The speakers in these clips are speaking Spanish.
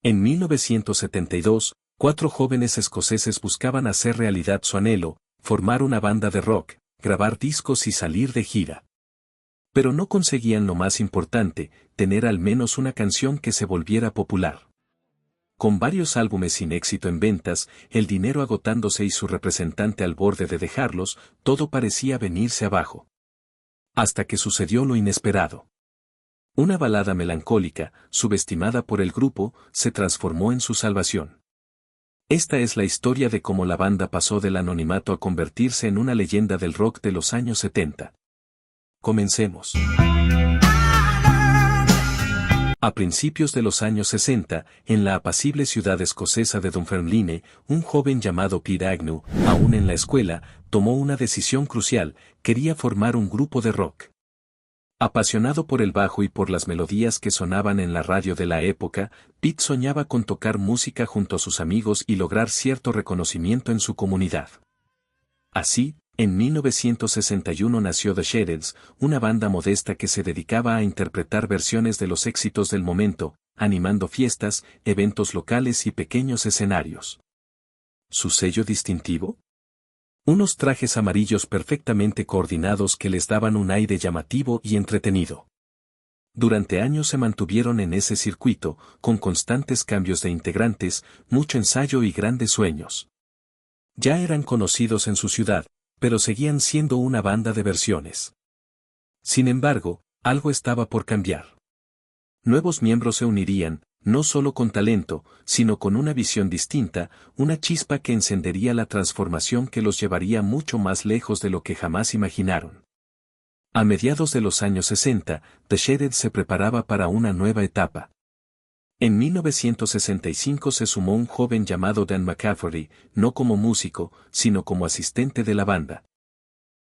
En 1972, 4 jóvenes escoceses buscaban hacer realidad su anhelo, formar una banda de rock, grabar discos y salir de gira. Pero no conseguían lo más importante, tener al menos una canción que se volviera popular. Con varios álbumes sin éxito en ventas, el dinero agotándose y su representante al borde de dejarlos, todo parecía venirse abajo. Hasta que sucedió lo inesperado. Una balada melancólica, subestimada por el grupo, se transformó en su salvación. Esta es la historia de cómo la banda pasó del anonimato a convertirse en una leyenda del rock de los años 70. Comencemos. A principios de los años 60, en la apacible ciudad escocesa de Dunfermline, un joven llamado Pete Agnew, aún en la escuela, tomó una decisión crucial: quería formar un grupo de rock. Apasionado por el bajo y por las melodías que sonaban en la radio de la época, Pete soñaba con tocar música junto a sus amigos y lograr cierto reconocimiento en su comunidad. Así, en 1961 nació The Shadeds, una banda modesta que se dedicaba a interpretar versiones de los éxitos del momento, animando fiestas, eventos locales y pequeños escenarios. ¿Su sello distintivo? Unos trajes amarillos perfectamente coordinados que les daban un aire llamativo y entretenido. Durante años se mantuvieron en ese circuito, con constantes cambios de integrantes, mucho ensayo y grandes sueños. Ya eran conocidos en su ciudad, pero seguían siendo una banda de versiones. Sin embargo, algo estaba por cambiar. Nuevos miembros se unirían, no solo con talento, sino con una visión distinta, una chispa que encendería la transformación que los llevaría mucho más lejos de lo que jamás imaginaron. A mediados de los años 60, The Shaded se preparaba para una nueva etapa. En 1965 se sumó un joven llamado Dan McCafferty, no como músico, sino como asistente de la banda.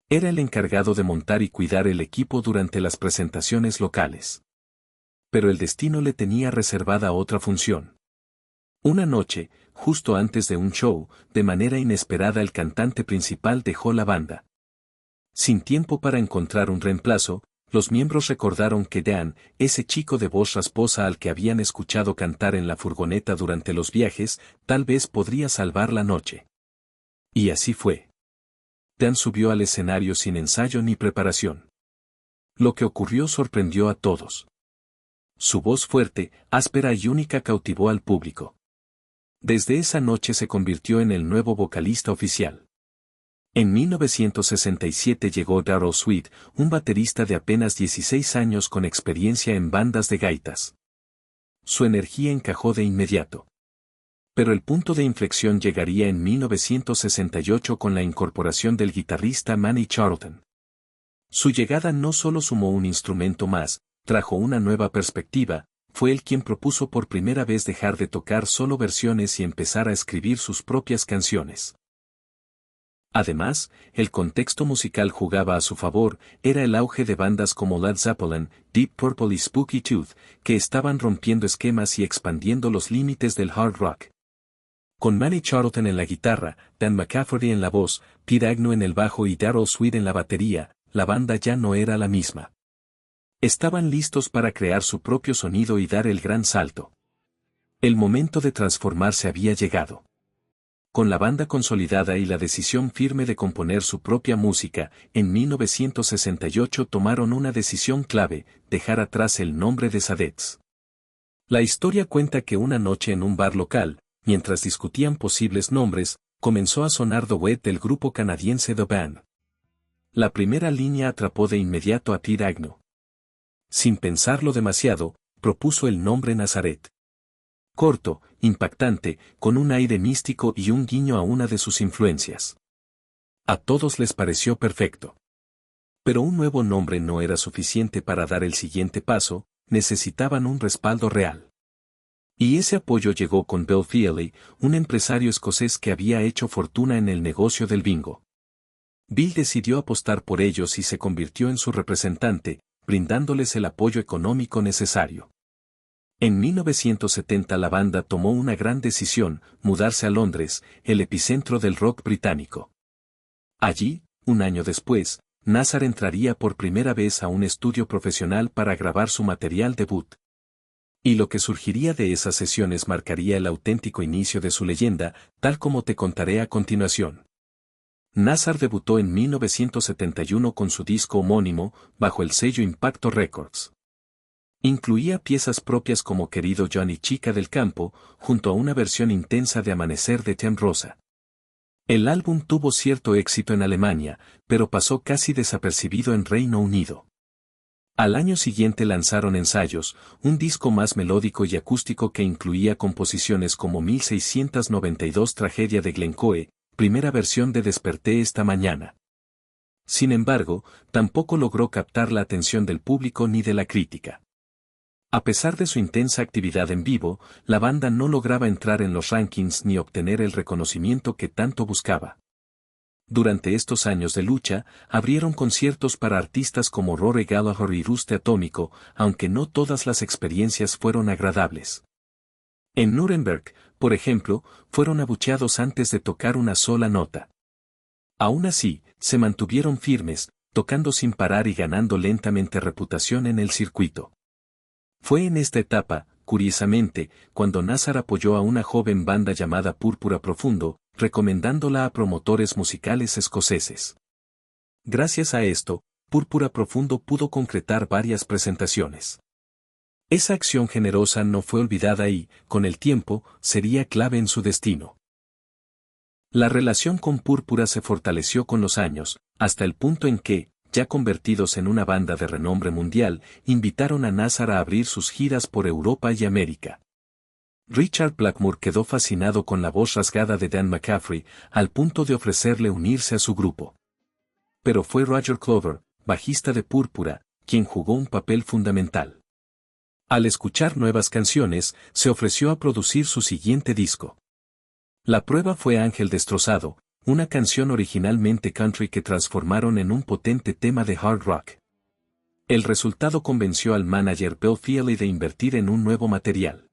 Era el encargado de montar y cuidar el equipo durante las presentaciones locales. Pero el destino le tenía reservada otra función. Una noche, justo antes de un show, de manera inesperada el cantante principal dejó la banda. Sin tiempo para encontrar un reemplazo, los miembros recordaron que Dan, ese chico de voz rasposa al que habían escuchado cantar en la furgoneta durante los viajes, tal vez podría salvar la noche. Y así fue. Dan subió al escenario sin ensayo ni preparación. Lo que ocurrió sorprendió a todos. Su voz fuerte, áspera y única cautivó al público. Desde esa noche se convirtió en el nuevo vocalista oficial. En 1967 llegó Darrell Sweet, un baterista de apenas 16 años con experiencia en bandas de gaitas. Su energía encajó de inmediato. Pero el punto de inflexión llegaría en 1968 con la incorporación del guitarrista Manny Charlton. Su llegada no solo sumó un instrumento más, trajo una nueva perspectiva, fue él quien propuso por primera vez dejar de tocar solo versiones y empezar a escribir sus propias canciones. Además, el contexto musical jugaba a su favor, era el auge de bandas como Led Zeppelin, Deep Purple y Spooky Tooth, que estaban rompiendo esquemas y expandiendo los límites del hard rock. Con Manny Charlton en la guitarra, Dan McCafferty en la voz, Pete Agnew en el bajo y Darrell Sweet en la batería, la banda ya no era la misma. Estaban listos para crear su propio sonido y dar el gran salto. El momento de transformarse había llegado. Con la banda consolidada y la decisión firme de componer su propia música, en 1968 tomaron una decisión clave: dejar atrás el nombre de Shadeds. La historia cuenta que una noche en un bar local, mientras discutían posibles nombres, comenzó a sonar The Wet del grupo canadiense The Band. La primera línea atrapó de inmediato a Pete Agnew. Sin pensarlo demasiado, propuso el nombre Nazaret. Corto, impactante, con un aire místico y un guiño a una de sus influencias. A todos les pareció perfecto. Pero un nuevo nombre no era suficiente para dar el siguiente paso, necesitaban un respaldo real. Y ese apoyo llegó con Bill Feely, un empresario escocés que había hecho fortuna en el negocio del bingo. Bill decidió apostar por ellos y se convirtió en su representante, brindándoles el apoyo económico necesario. En 1970 la banda tomó una gran decisión: mudarse a Londres, el epicentro del rock británico. Allí, un año después, Nazar entraría por primera vez a un estudio profesional para grabar su material debut. Y lo que surgiría de esas sesiones marcaría el auténtico inicio de su leyenda, tal como te contaré a continuación. Nazar debutó en 1971 con su disco homónimo, bajo el sello Impacto Records. Incluía piezas propias como Querido Johnny Chica del Campo, junto a una versión intensa de Amanecer de Tem Rosa. El álbum tuvo cierto éxito en Alemania, pero pasó casi desapercibido en Reino Unido. Al año siguiente lanzaron Ensayos, un disco más melódico y acústico que incluía composiciones como 1692 Tragedia de Glencoe, primera versión de Desperté esta mañana. Sin embargo, tampoco logró captar la atención del público ni de la crítica. A pesar de su intensa actividad en vivo, la banda no lograba entrar en los rankings ni obtener el reconocimiento que tanto buscaba. Durante estos años de lucha, abrieron conciertos para artistas como Rory Gallagher y Ruste Atómico, aunque no todas las experiencias fueron agradables. En Nuremberg, por ejemplo, fueron abucheados antes de tocar una sola nota. Aún así, se mantuvieron firmes, tocando sin parar y ganando lentamente reputación en el circuito. Fue en esta etapa, curiosamente, cuando Nazar apoyó a una joven banda llamada Púrpura Profundo, recomendándola a promotores musicales escoceses. Gracias a esto, Púrpura Profundo pudo concretar varias presentaciones. Esa acción generosa no fue olvidada y, con el tiempo, sería clave en su destino. La relación con Púrpura se fortaleció con los años, hasta el punto en que, ya convertidos en una banda de renombre mundial, invitaron a Nazar a abrir sus giras por Europa y América. Richard Blackmore quedó fascinado con la voz rasgada de Dan McCaffrey, al punto de ofrecerle unirse a su grupo. Pero fue Roger Clover, bajista de Púrpura, quien jugó un papel fundamental. Al escuchar nuevas canciones, se ofreció a producir su siguiente disco. La prueba fue Ángel Destrozado, una canción originalmente country que transformaron en un potente tema de hard rock. El resultado convenció al manager Bill Feely de invertir en un nuevo material.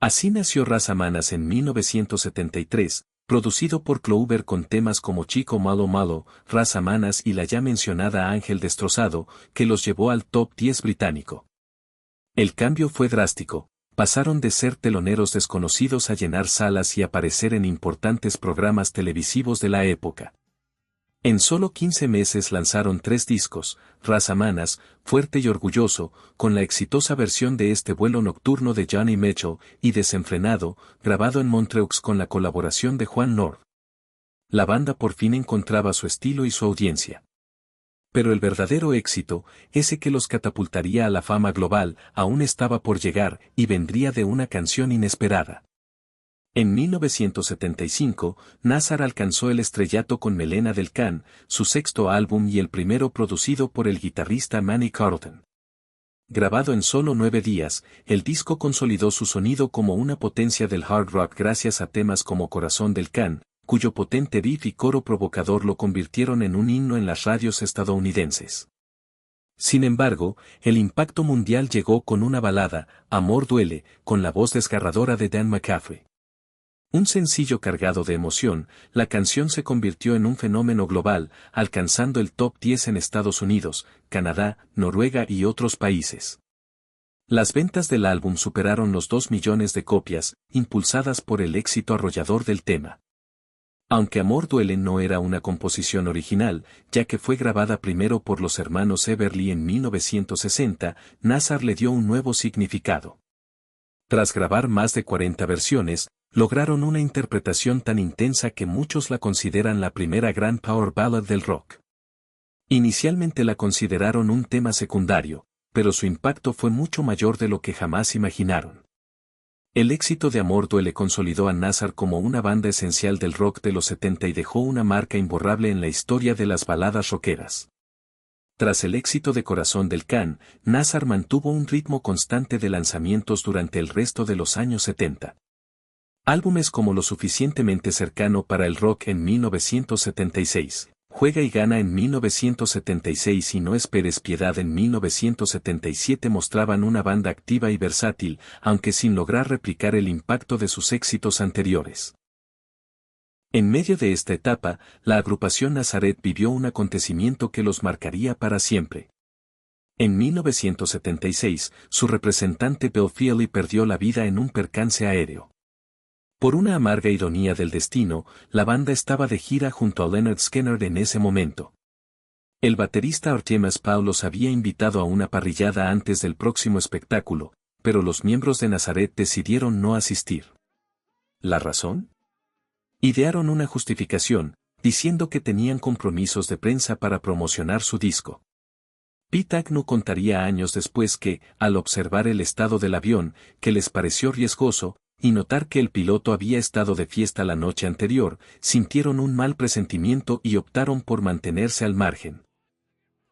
Así nació Raza Manas en 1973, producido por Clover con temas como Chico Malo Malo, Raza Manas y la ya mencionada Ángel Destrozado, que los llevó al top 10 británico. El cambio fue drástico. Pasaron de ser teloneros desconocidos a llenar salas y aparecer en importantes programas televisivos de la época. En solo 15 meses lanzaron 3 discos, Raza Manas, Fuerte y Orgulloso, con la exitosa versión de Este vuelo nocturno de Johnny Mitchell, y Desenfrenado, grabado en Montreux con la colaboración de Juan Lord. La banda por fin encontraba su estilo y su audiencia. Pero el verdadero éxito, ese que los catapultaría a la fama global, aún estaba por llegar, y vendría de una canción inesperada. En 1975, Nazar alcanzó el estrellato con Melena del Can, su sexto álbum y el primero producido por el guitarrista Manny Carlton. Grabado en solo 9 días, el disco consolidó su sonido como una potencia del hard rock gracias a temas como Corazón del Can, cuyo potente riff y coro provocador lo convirtieron en un himno en las radios estadounidenses. Sin embargo, el impacto mundial llegó con una balada, Amor Duele, con la voz desgarradora de Dan McCaffrey. Un sencillo cargado de emoción, la canción se convirtió en un fenómeno global, alcanzando el top 10 en Estados Unidos, Canadá, Noruega y otros países. Las ventas del álbum superaron los 2 millones de copias, impulsadas por el éxito arrollador del tema. Aunque Amor Duele no era una composición original, ya que fue grabada primero por los hermanos Everly en 1960, Nazar le dio un nuevo significado. Tras grabar más de 40 versiones, lograron una interpretación tan intensa que muchos la consideran la primera gran power ballad del rock. Inicialmente la consideraron un tema secundario, pero su impacto fue mucho mayor de lo que jamás imaginaron. El éxito de Amor Duele consolidó a Nazar como una banda esencial del rock de los 70 y dejó una marca imborrable en la historia de las baladas rockeras. Tras el éxito de Corazón del Can, Nazar mantuvo un ritmo constante de lanzamientos durante el resto de los años 70. Álbumes como Lo suficientemente cercano para el rock en 1976, Juega y gana en 1976 y No esperes piedad en 1977 mostraban una banda activa y versátil, aunque sin lograr replicar el impacto de sus éxitos anteriores. En medio de esta etapa, la agrupación Nazaret vivió un acontecimiento que los marcaría para siempre. En 1976, su representante Bill Feely perdió la vida en un percance aéreo. Por una amarga ironía del destino, la banda estaba de gira junto a Lynyrd Skynyrd en ese momento. El baterista Artemis Paulos había invitado a una parrillada antes del próximo espectáculo, pero los miembros de Nazareth decidieron no asistir. ¿La razón? Idearon una justificación, diciendo que tenían compromisos de prensa para promocionar su disco. Pete Agnew contaría años después que, al observar el estado del avión, que les pareció riesgoso, y notar que el piloto había estado de fiesta la noche anterior, sintieron un mal presentimiento y optaron por mantenerse al margen.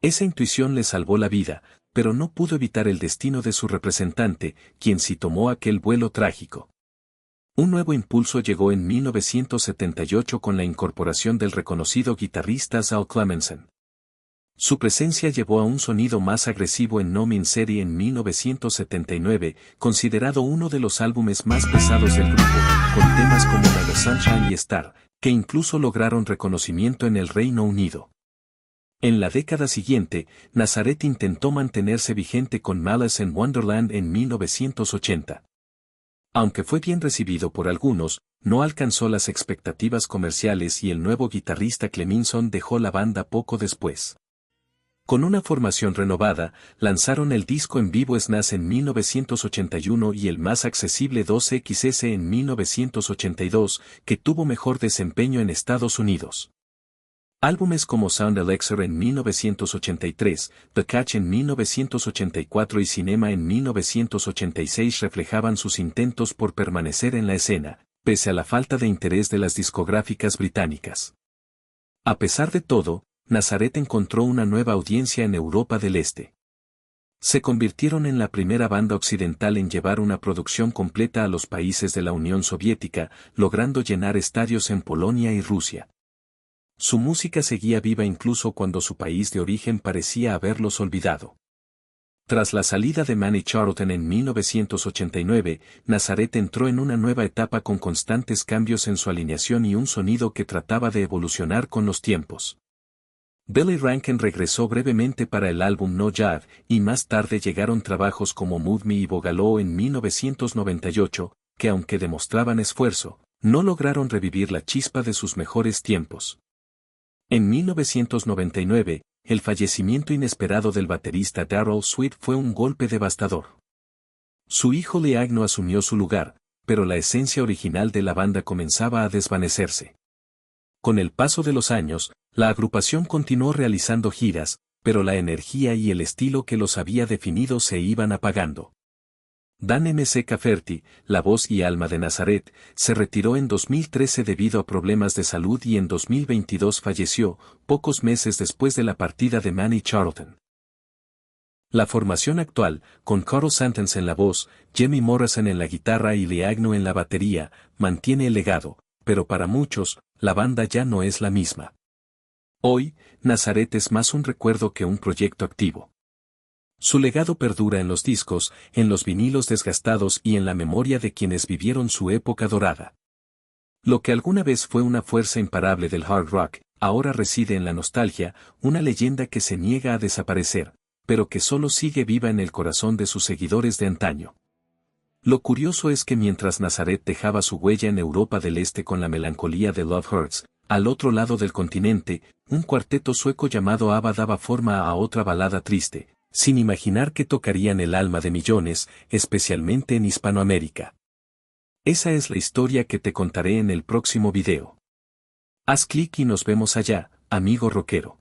Esa intuición les salvó la vida, pero no pudo evitar el destino de su representante, quien sí tomó aquel vuelo trágico. Un nuevo impulso llegó en 1978 con la incorporación del reconocido guitarrista Zal Clemenson. Su presencia llevó a un sonido más agresivo en No Mean City en 1979, considerado uno de los álbumes más pesados del grupo, con temas como Mega Sunshine y Star, que incluso lograron reconocimiento en el Reino Unido. En la década siguiente, Nazareth intentó mantenerse vigente con Malice in Wonderland en 1980. Aunque fue bien recibido por algunos, no alcanzó las expectativas comerciales y el nuevo guitarrista Cleminson dejó la banda poco después. Con una formación renovada, lanzaron el disco en vivo SNAS en 1981 y el más accesible 2XS en 1982, que tuvo mejor desempeño en Estados Unidos. Álbumes como Sound Elixir en 1983, The Catch en 1984 y Cinema en 1986 reflejaban sus intentos por permanecer en la escena, pese a la falta de interés de las discográficas británicas. A pesar de todo, Nazareth encontró una nueva audiencia en Europa del Este. Se convirtieron en la primera banda occidental en llevar una producción completa a los países de la Unión Soviética, logrando llenar estadios en Polonia y Rusia. Su música seguía viva incluso cuando su país de origen parecía haberlos olvidado. Tras la salida de Manny Charlton en 1989, Nazareth entró en una nueva etapa con constantes cambios en su alineación y un sonido que trataba de evolucionar con los tiempos. Billy Rankin regresó brevemente para el álbum No Jive, y más tarde llegaron trabajos como Move Me y Boogaloo en 1998, que aunque demostraban esfuerzo, no lograron revivir la chispa de sus mejores tiempos. En 1999, el fallecimiento inesperado del baterista Darrell Sweet fue un golpe devastador. Su hijo Lee Agnew asumió su lugar, pero la esencia original de la banda comenzaba a desvanecerse. Con el paso de los años, la agrupación continuó realizando giras, pero la energía y el estilo que los había definido se iban apagando. Dan M. C. Cafferty, la voz y alma de Nazareth, se retiró en 2013 debido a problemas de salud y en 2022 falleció, pocos meses después de la partida de Manny Charlton. La formación actual, con Carl Santens en la voz, Jimmy Morrison en la guitarra y Lee Agnew en la batería, mantiene el legado, pero para muchos, la banda ya no es la misma. Hoy, Nazareth es más un recuerdo que un proyecto activo. Su legado perdura en los discos, en los vinilos desgastados y en la memoria de quienes vivieron su época dorada. Lo que alguna vez fue una fuerza imparable del hard rock, ahora reside en la nostalgia, una leyenda que se niega a desaparecer, pero que solo sigue viva en el corazón de sus seguidores de antaño. Lo curioso es que mientras Nazareth dejaba su huella en Europa del Este con la melancolía de Love Hurts, al otro lado del continente, un cuarteto sueco llamado ABBA daba forma a otra balada triste, sin imaginar que tocarían el alma de millones, especialmente en Hispanoamérica. Esa es la historia que te contaré en el próximo video. Haz clic y nos vemos allá, amigo rockero.